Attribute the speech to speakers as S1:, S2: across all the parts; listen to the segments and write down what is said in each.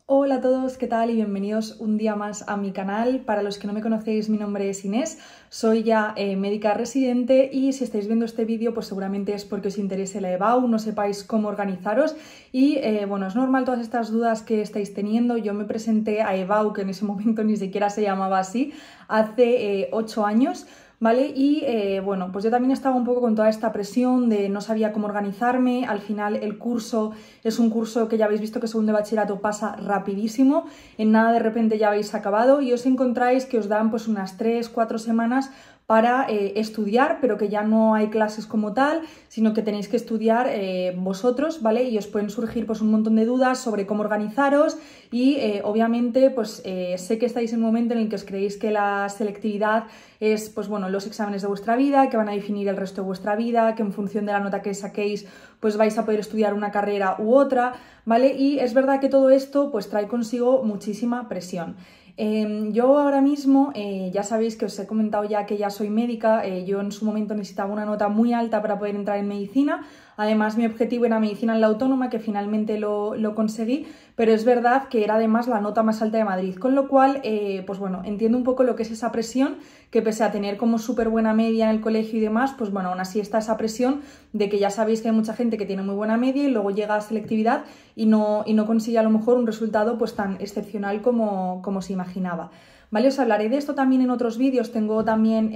S1: Hola a todos, ¿qué tal? Y bienvenidos un día más a mi canal. Para los que no me conocéis, mi nombre es Inés, soy ya médica residente y si estáis viendo este vídeo pues seguramente es porque os interese la EBAU, no sepáis cómo organizaros y bueno, es normal todas estas dudas que estáis teniendo. Yo me presenté a EBAU, que en ese momento ni siquiera se llamaba así, hace 8 años. ¿Vale? Y bueno, pues yo también estaba un poco con toda esta presión de no sabía cómo organizarme. Al final el curso es un curso que ya habéis visto que según de bachillerato pasa rapidísimo, en nada de repente ya habéis acabado y os encontráis que os dan pues unas 3-4 semanas para estudiar, pero que ya no hay clases como tal, sino que tenéis que estudiar vosotros, ¿vale? Y os pueden surgir pues un montón de dudas sobre cómo organizaros y obviamente pues sé que estáis en un momento en el que os creéis que la selectividad es pues bueno, los exámenes de vuestra vida, que van a definir el resto de vuestra vida, que en función de la nota que saquéis pues vais a poder estudiar una carrera u otra, ¿vale? Y es verdad que todo esto pues trae consigo muchísima presión. Yo ahora mismo, ya sabéis que os he comentado ya que ya soy médica, yo en su momento necesitaba una nota muy alta para poder entrar en medicina. Además mi objetivo era medicina en la autónoma, que finalmente lo conseguí, pero es verdad que era además la nota más alta de Madrid, con lo cual pues bueno, entiendo un poco lo que es esa presión, que pese a tener como súper buena media en el colegio y demás, pues bueno, aún así está esa presión de que ya sabéis que hay mucha gente que tiene muy buena media y luego llega a selectividad y no consigue a lo mejor un resultado pues tan excepcional como se imaginaba. ¿Vale? Os hablaré de esto también en otros vídeos, tengo también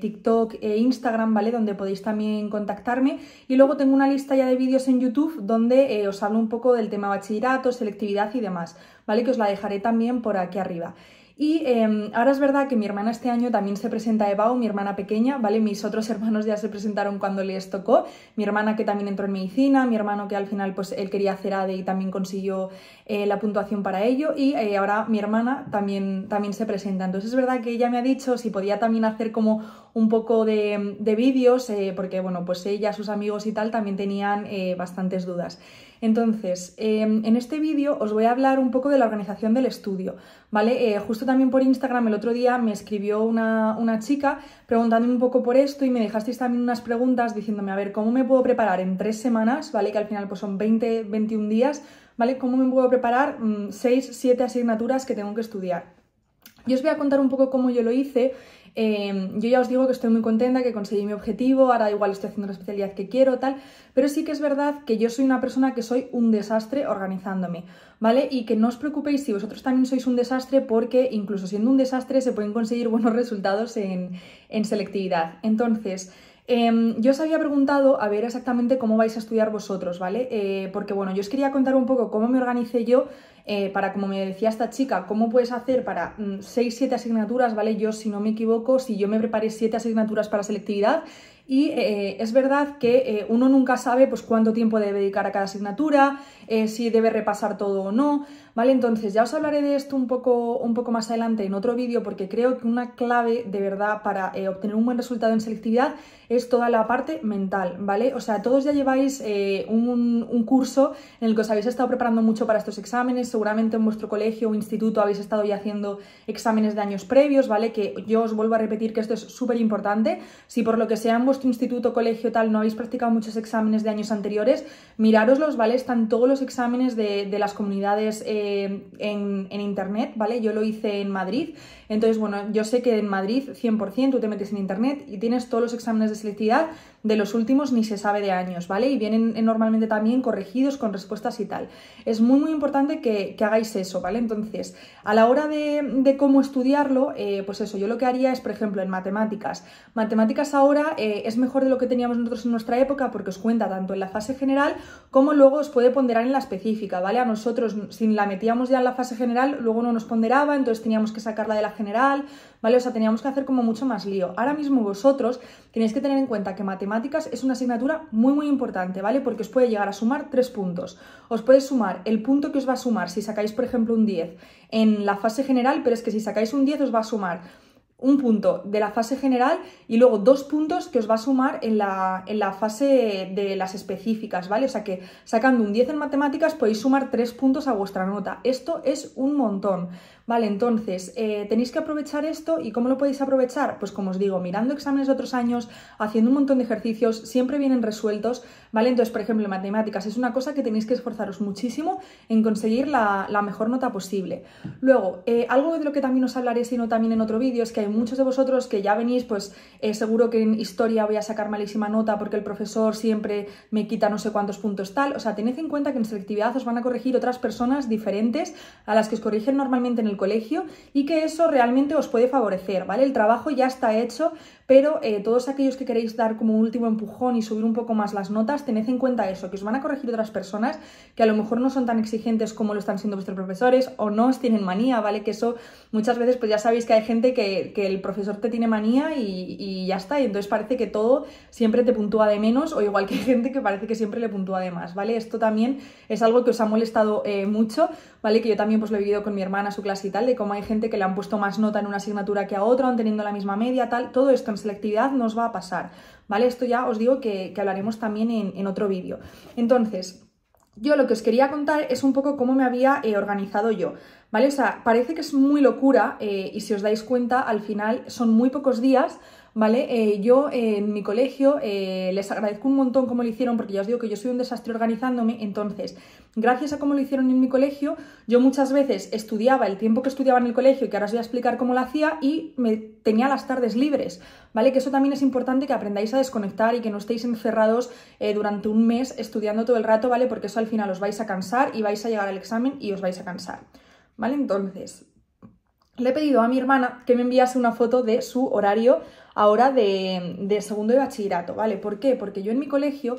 S1: TikTok e Instagram, ¿vale? Donde podéis también contactarme y luego tengo una lista ya de vídeos en YouTube donde os hablo un poco del tema bachillerato, selectividad y demás, ¿vale? Que os la dejaré también por aquí arriba. Y ahora es verdad que mi hermana este año también se presenta a EBAU, mi hermana pequeña, ¿vale? Mis otros hermanos ya se presentaron cuando les tocó, mi hermana que también entró en medicina, mi hermano que al final pues él quería hacer ADE y también consiguió la puntuación para ello y ahora mi hermana también se presenta. Entonces es verdad que ella me ha dicho si podía también hacer como un poco de vídeos, porque bueno, pues ella, sus amigos y tal también tenían bastantes dudas. Entonces, en este vídeo os voy a hablar un poco de la organización del estudio, ¿vale? Justo también por Instagram el otro día me escribió una chica preguntándome un poco por esto y me dejasteis también unas preguntas diciéndome, a ver, ¿cómo me puedo preparar en 3 semanas, ¿vale? Que al final pues son 20-21 días, ¿vale? ¿Cómo me puedo preparar 6-7 asignaturas que tengo que estudiar? Yo os voy a contar un poco cómo yo lo hice. Yo ya os digo que estoy muy contenta, que conseguí mi objetivo, ahora igual estoy haciendo la especialidad que quiero, tal, pero sí que es verdad que yo soy una persona que soy un desastre organizándome, ¿vale? Y que no os preocupéis si vosotros también sois un desastre, porque incluso siendo un desastre se pueden conseguir buenos resultados en selectividad. Entonces, yo os había preguntado a ver exactamente cómo vais a estudiar vosotros, ¿vale? Porque bueno, yo os quería contar un poco cómo me organicé yo para, como me decía esta chica, cómo puedes hacer para 6-7 asignaturas, ¿vale? Yo, si no me equivoco, si yo me preparé 7 asignaturas para selectividad y es verdad que uno nunca sabe pues cuánto tiempo debe dedicar a cada asignatura, si debe repasar todo o no, ¿vale? Entonces ya os hablaré de esto un poco más adelante en otro vídeo, porque creo que una clave de verdad para obtener un buen resultado en selectividad es toda la parte mental, ¿vale? O sea, todos ya lleváis un curso en el que os habéis estado preparando mucho para estos exámenes, seguramente en vuestro colegio o instituto habéis estado ya haciendo exámenes de años previos, ¿vale? Que yo os vuelvo a repetir que esto es súper importante. Si por lo que sea en vuestro instituto, colegio, tal, no habéis practicado muchos exámenes de años anteriores, mirároslos, ¿vale? Están todos los exámenes de las comunidades en internet, ¿vale? Yo lo hice en Madrid, entonces, bueno, yo sé que en Madrid 100% tú te metes en internet y tienes todos los exámenes de selectividad de los últimos ni se sabe de años, ¿vale? Y vienen normalmente también corregidos con respuestas y tal. Es muy importante que hagáis eso, ¿vale? Entonces, a la hora de cómo estudiarlo, pues eso, yo lo que haría es, por ejemplo, en matemáticas. Matemáticas ahora es mejor de lo que teníamos nosotros en nuestra época porque os cuenta tanto en la fase general como luego os puede ponderar en la específica, ¿vale? A nosotros, si la metíamos ya en la fase general, luego no nos ponderaba, entonces teníamos que sacarla de la general, ¿vale? O sea, teníamos que hacer como mucho más lío. Ahora mismo vosotros tenéis que tener en cuenta que matemáticas es una asignatura muy importante, ¿vale? Porque os puede llegar a sumar 3 puntos. Os puede sumar el punto que os va a sumar si sacáis, por ejemplo, un 10 en la fase general, pero es que si sacáis un 10 os va a sumar un punto de la fase general y luego 2 puntos que os va a sumar en la fase de las específicas, ¿vale? O sea que sacando un 10 en matemáticas podéis sumar 3 puntos a vuestra nota. Esto es un montón, ¿vale? Entonces, tenéis que aprovechar esto. ¿Y cómo lo podéis aprovechar? Pues como os digo, mirando exámenes de otros años, haciendo un montón de ejercicios, siempre vienen resueltos, ¿vale? Entonces, por ejemplo, en matemáticas es una cosa que tenéis que esforzaros muchísimo en conseguir la mejor nota posible. Luego, algo de lo que también os hablaré, sino también en otro vídeo, es que hay muchos de vosotros que ya venís, pues seguro que en historia voy a sacar malísima nota porque el profesor siempre me quita no sé cuántos puntos tal. O sea, tened en cuenta que en selectividad os van a corregir otras personas diferentes a las que os corrigen normalmente en el colegio y que eso realmente os puede favorecer, ¿vale? El trabajo ya está hecho, pero todos aquellos que queréis dar como un último empujón y subir un poco más las notas, tened en cuenta eso, que os van a corregir otras personas que a lo mejor no son tan exigentes como lo están siendo vuestros profesores o no os tienen manía, ¿vale? Que eso muchas veces pues ya sabéis que hay gente que el profesor te tiene manía y ya está, y entonces parece que todo siempre te puntúa de menos, o igual que hay gente que parece que siempre le puntúa de más, ¿vale? Esto también es algo que os ha molestado mucho, ¿vale? Que yo también pues lo he vivido con mi hermana, su clase y tal, de cómo hay gente que le han puesto más nota en una asignatura que a otra, aun teniendo la misma media, tal. Todo esto en selectividad no os va a pasar, ¿vale? Esto ya os digo que hablaremos también en otro vídeo. Entonces, yo lo que os quería contar es un poco cómo me había organizado yo, ¿vale? O sea, parece que es muy locura y si os dais cuenta, al final son muy pocos días, ¿vale? Yo en mi colegio les agradezco un montón cómo lo hicieron, porque ya os digo que yo soy un desastre organizándome. Entonces, gracias a cómo lo hicieron en mi colegio, yo muchas veces estudiaba el tiempo que estudiaba en el colegio, que ahora os voy a explicar cómo lo hacía, y me tenía las tardes libres, ¿vale? Que eso también es importante, que aprendáis a desconectar y que no estéis encerrados durante un mes estudiando todo el rato, ¿vale? Porque eso al final os vais a cansar y vais a llegar al examen y os vais a cansar, ¿vale? Entonces, le he pedido a mi hermana que me enviase una foto de su horario ahora de segundo de bachillerato, ¿vale? ¿Por qué? Porque yo en mi colegio,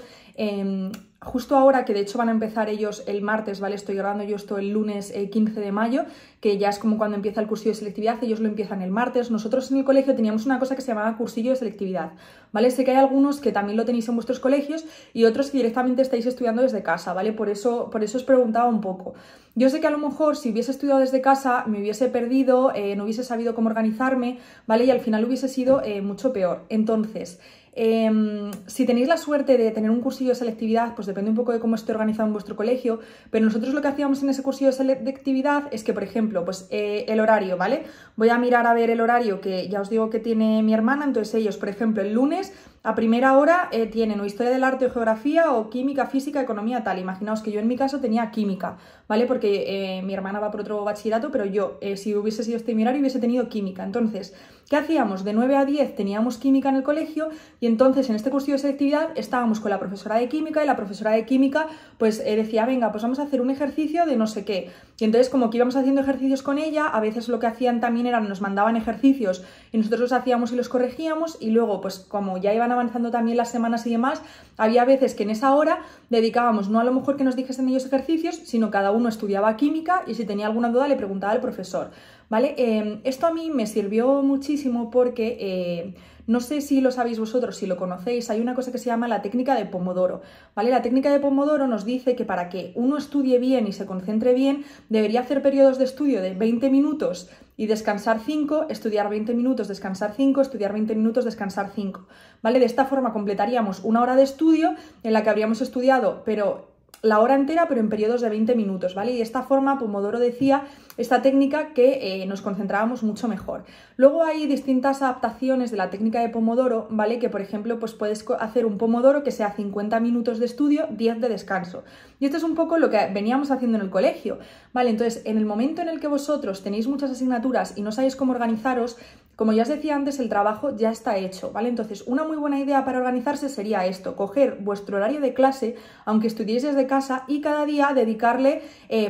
S1: justo ahora, que de hecho van a empezar ellos el martes, ¿vale? Estoy grabando yo esto el lunes 15 de mayo, que ya es como cuando empieza el cursillo de selectividad, ellos lo empiezan el martes. Nosotros en el colegio teníamos una cosa que se llamaba cursillo de selectividad, ¿vale? Sé que hay algunos que también lo tenéis en vuestros colegios y otros que directamente estáis estudiando desde casa, ¿vale? Por eso os preguntaba un poco. Yo sé que a lo mejor si hubiese estudiado desde casa me hubiese perdido, no hubiese sabido cómo organizarme, ¿vale? Y al final hubiese sido mucho peor. Entonces, si tenéis la suerte de tener un cursillo de selectividad, pues depende un poco de cómo esté organizado en vuestro colegio, pero nosotros lo que hacíamos en ese cursillo de selectividad es que, por ejemplo, pues el horario, ¿vale? Voy a mirar a ver el horario que ya os digo que tiene mi hermana. Entonces ellos, por ejemplo, el lunes a primera hora tienen o historia del arte o geografía o química, física, economía, tal. Imaginaos que yo en mi caso tenía química, ¿vale? Porque mi hermana va por otro bachillerato, pero yo, si hubiese sido este mi horario, hubiese tenido química. Entonces, ¿qué hacíamos? De 9 a 10 teníamos química en el colegio y entonces en este cursillo de selectividad estábamos con la profesora de química y la profesora de química pues decía, venga, pues vamos a hacer un ejercicio de no sé qué. Y entonces como que íbamos haciendo ejercicios con ella, a veces lo que hacían también era nos mandaban ejercicios y nosotros los hacíamos y los corregíamos, y luego pues como ya iban avanzando también las semanas y demás, había veces que en esa hora dedicábamos no a lo mejor que nos dijesen ellos ejercicios, sino cada uno estudiaba química y si tenía alguna duda le preguntaba al profesor, ¿vale? Esto a mí me sirvió muchísimo porque no sé si lo sabéis vosotros, si lo conocéis, hay una cosa que se llama la técnica de Pomodoro, ¿vale? La técnica de Pomodoro nos dice que para que uno estudie bien y se concentre bien, debería hacer periodos de estudio de 20 minutos y descansar 5, estudiar 20 minutos, descansar 5, estudiar 20 minutos, descansar 5, ¿vale? De esta forma completaríamos una hora de estudio en la que habríamos estudiado, pero la hora entera, pero en periodos de 20 minutos, ¿vale? Y de esta forma Pomodoro decía, esta técnica, que nos concentrábamos mucho mejor. Luego hay distintas adaptaciones de la técnica de Pomodoro, ¿vale? Que por ejemplo, pues puedes hacer un Pomodoro que sea 50 minutos de estudio, 10 de descanso. Y esto es un poco lo que veníamos haciendo en el colegio, ¿vale? Entonces, en el momento en el que vosotros tenéis muchas asignaturas y no sabéis cómo organizaros, como ya os decía antes, el trabajo ya está hecho, ¿vale? Entonces, una muy buena idea para organizarse sería esto, coger vuestro horario de clase, aunque estudiéis desde casa, y cada día dedicarle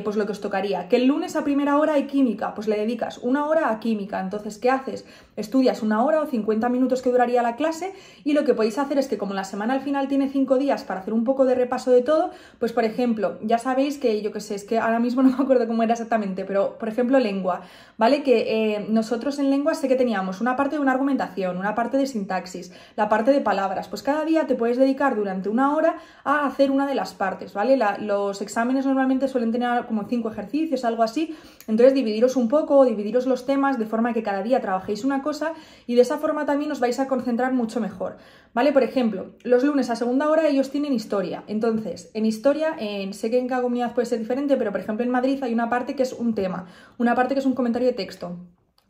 S1: pues lo que os tocaría. Que el lunes a primera hora hay química, pues le dedicas una hora a química. Entonces, ¿qué haces? Estudias una hora o 50 minutos que duraría la clase, y lo que podéis hacer es que como la semana al final tiene 5 días para hacer un poco de repaso de todo, pues por ejemplo, ya sabéis que, yo qué sé, es que ahora mismo no me acuerdo cómo era exactamente, pero por ejemplo lengua, ¿vale? Que nosotros en lengua sé que teníamos teníamos una parte de una argumentación, una parte de sintaxis, la parte de palabras. Pues cada día te puedes dedicar durante una hora a hacer una de las partes, ¿vale? Los exámenes normalmente suelen tener como 5 ejercicios, algo así. Entonces dividiros un poco, dividiros los temas de forma que cada día trabajéis una cosa y de esa forma también os vais a concentrar mucho mejor, ¿vale? Por ejemplo, los lunes a segunda hora ellos tienen historia. Entonces, en historia, sé que en cada comunidad puede ser diferente, pero por ejemplo en Madrid hay una parte que es un tema, una parte que es un comentario de texto,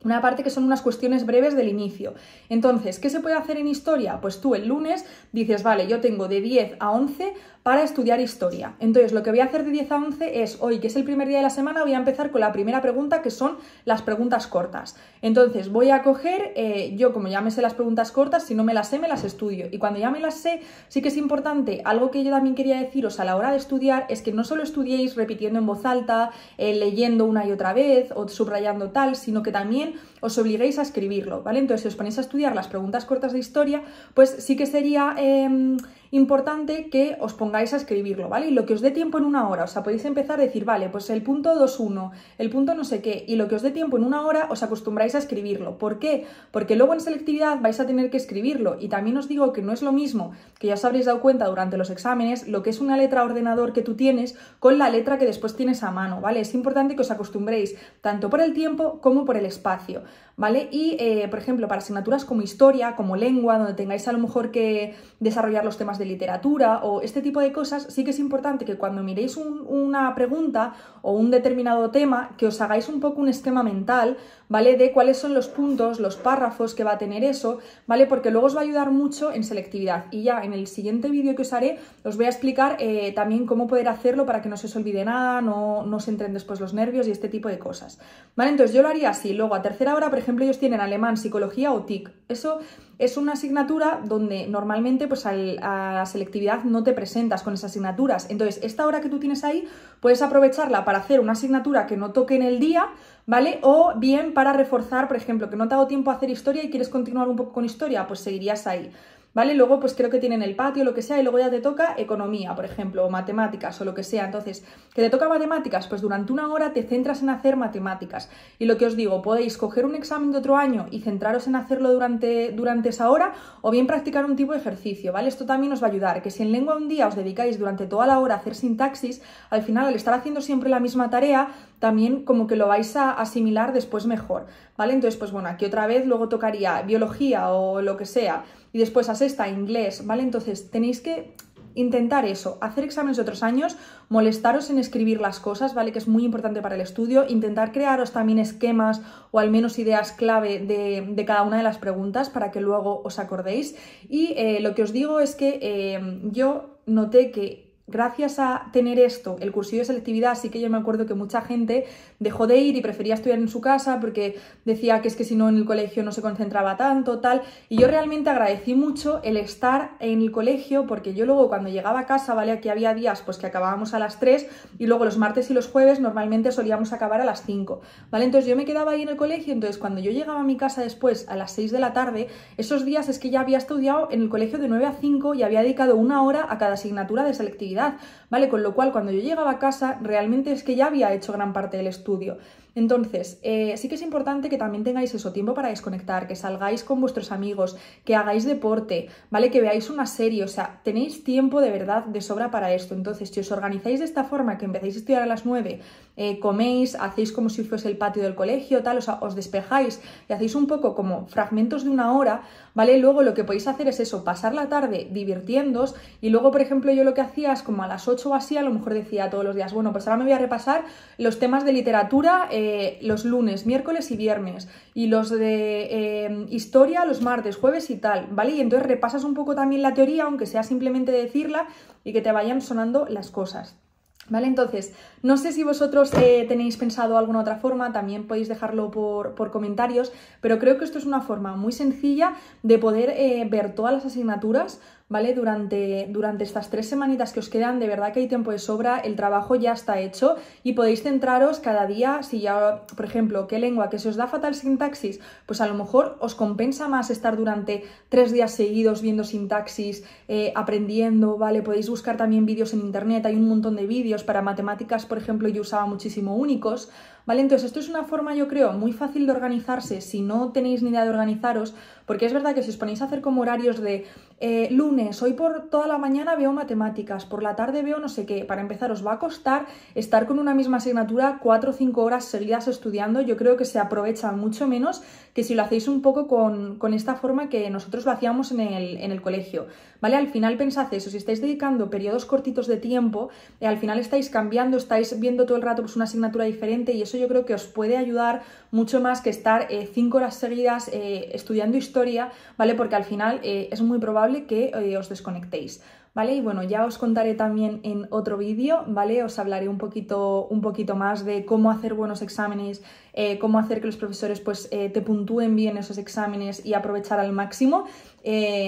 S1: una parte que son unas cuestiones breves del inicio. Entonces, ¿qué se puede hacer en historia? Pues tú el lunes dices, vale, yo tengo de 10 a 11 para estudiar historia. Entonces, lo que voy a hacer de 10 a 11 es, hoy que es el primer día de la semana, voy a empezar con la primera pregunta, que son las preguntas cortas. Entonces, voy a coger, yo como ya me sé las preguntas cortas, si no me las sé, me las estudio. Y cuando ya me las sé, sí que es importante, algo que yo también quería deciros a la hora de estudiar, es que no solo estudiéis repitiendo en voz alta, leyendo una y otra vez o subrayando tal, sino que también os obliguéis a escribirlo, ¿vale? Entonces, si os ponéis a estudiar las preguntas cortas de historia, pues sí que sería importante que os pongáis a escribirlo, ¿vale? Y lo que os dé tiempo en una hora, o sea, podéis empezar a decir, vale, pues el punto 2.1, el punto no sé qué, y lo que os dé tiempo en una hora os acostumbráis a escribirlo. ¿Por qué? Porque luego en selectividad vais a tener que escribirlo, y también os digo que no es lo mismo, que ya os habréis dado cuenta durante los exámenes, lo que es una letra ordenador que tú tienes con la letra que después tienes a mano, ¿vale? Es importante que os acostumbréis tanto por el tiempo como por el espacio, ¿vale? Y, por ejemplo, para asignaturas como historia, como lengua, donde tengáis a lo mejor que desarrollar los temas de literatura o este tipo de cosas, sí que es importante que cuando miréis una pregunta o un determinado tema, que os hagáis un poco un esquema mental, ¿vale? De cuáles son los puntos, los párrafos que va a tener eso, ¿vale? Porque luego os va a ayudar mucho en selectividad. Y ya en el siguiente vídeo que os haré, os voy a explicar también cómo poder hacerlo para que no se os olvide nada, no se entren después los nervios y este tipo de cosas, ¿vale? Entonces yo lo haría así. Luego a tercera hora, por ejemplo, ellos tienen alemán, psicología o TIC. Eso es una asignatura donde normalmente pues a la selectividad no te presentas con esas asignaturas. Entonces, esta hora que tú tienes ahí, puedes aprovecharla para hacer una asignatura que no toque en el día, ¿vale? O bien para reforzar, por ejemplo, que no te ha dado tiempo a hacer historia y quieres continuar un poco con historia, pues seguirías ahí, ¿vale? Luego pues creo que tienen el patio, lo que sea, y luego ya te toca economía, por ejemplo, o matemáticas o lo que sea. Entonces, que te toca matemáticas, pues durante una hora te centras en hacer matemáticas. Y lo que os digo, podéis coger un examen de otro año y centraros en hacerlo durante esa hora, o bien practicar un tipo de ejercicio, ¿vale? Esto también os va a ayudar, que si en lengua un día os dedicáis durante toda la hora a hacer sintaxis, al final al estar haciendo siempre la misma tarea, también como que lo vais a asimilar después mejor, ¿vale? Entonces, pues bueno, aquí otra vez luego tocaría biología o lo que sea, y después a sexta inglés, ¿vale? Entonces tenéis que intentar eso, hacer exámenes de otros años, molestaros en escribir las cosas, ¿vale? Que es muy importante para el estudio, intentar crearos también esquemas o al menos ideas clave de cada una de las preguntas para que luego os acordéis. Y lo que os digo es que yo noté que gracias a tener esto, el cursillo de selectividad, sí que yo me acuerdo que mucha gente dejó de ir y prefería estudiar en su casa porque decía que es que si no en el colegio no se concentraba tanto, tal, y yo realmente agradecí mucho el estar en el colegio porque yo luego cuando llegaba a casa, ¿vale? Aquí había días pues que acabábamos a las 3 y luego los martes y los jueves normalmente solíamos acabar a las 5, ¿vale? Entonces yo me quedaba ahí en el colegio, entonces cuando yo llegaba a mi casa después a las 6 de la tarde, esos días es que ya había estudiado en el colegio de 9 a 5 y había dedicado una hora a cada asignatura de selectividad, ¿vale? Con lo cual, cuando yo llegaba a casa, realmente es que ya había hecho gran parte del estudio. Entonces, sí que es importante que también tengáis eso, tiempo para desconectar, que salgáis con vuestros amigos, que hagáis deporte, ¿vale? Que veáis una serie, o sea, tenéis tiempo de verdad de sobra para esto. Entonces, si os organizáis de esta forma, que empecéis a estudiar a las 9, coméis, hacéis como si fuese el patio del colegio, tal, o sea, os despejáis y hacéis un poco como fragmentos de una hora, ¿vale? Luego lo que podéis hacer es eso, pasar la tarde divirtiéndoos y luego, por ejemplo, yo lo que hacía es como a las 8 o así, a lo mejor decía todos los días, bueno, pues ahora me voy a repasar los temas de literatura los lunes, miércoles y viernes y los de historia los martes, jueves y tal, ¿vale? Y entonces repasas un poco también la teoría, aunque sea simplemente decirla y que te vayan sonando las cosas. ¿Vale? Entonces, no sé si vosotros tenéis pensado alguna otra forma, también podéis dejarlo por comentarios, pero creo que esto es una forma muy sencilla de poder ver todas las asignaturas, ¿vale? Durante estas 3 semanitas que os quedan, de verdad que hay tiempo de sobra, el trabajo ya está hecho y podéis centraros cada día, si ya, por ejemplo, qué lengua, que se os da fatal sintaxis, pues a lo mejor os compensa más estar durante 3 días seguidos viendo sintaxis, aprendiendo, ¿vale? Podéis buscar también vídeos en internet, hay un montón de vídeos para matemáticas, por ejemplo, yo usaba muchísimo Únicos, ¿vale? Entonces esto es una forma, yo creo, muy fácil de organizarse si no tenéis ni idea de organizaros, porque es verdad que si os ponéis a hacer como horarios de lunes, hoy por toda la mañana veo matemáticas, por la tarde veo no sé qué, para empezar os va a costar estar con una misma asignatura 4 o 5 horas seguidas estudiando. Yo creo que se aprovecha mucho menos que si lo hacéis un poco con esta forma que nosotros lo hacíamos en el colegio, ¿vale? Al final pensad eso, si estáis dedicando periodos cortitos de tiempo, al final estáis cambiando, estáis viendo todo el rato pues, una asignatura diferente, y eso yo creo que os puede ayudar mucho más que estar 5 horas seguidas estudiando historia, ¿vale? Porque al final es muy probable que os desconectéis, ¿vale? Y bueno, ya os contaré también en otro vídeo, ¿vale? Os hablaré un poquito más de cómo hacer buenos exámenes, cómo hacer que los profesores pues te puntúen bien esos exámenes y aprovechar al máximo.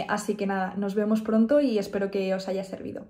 S1: Así que nada, nos vemos pronto y espero que os haya servido.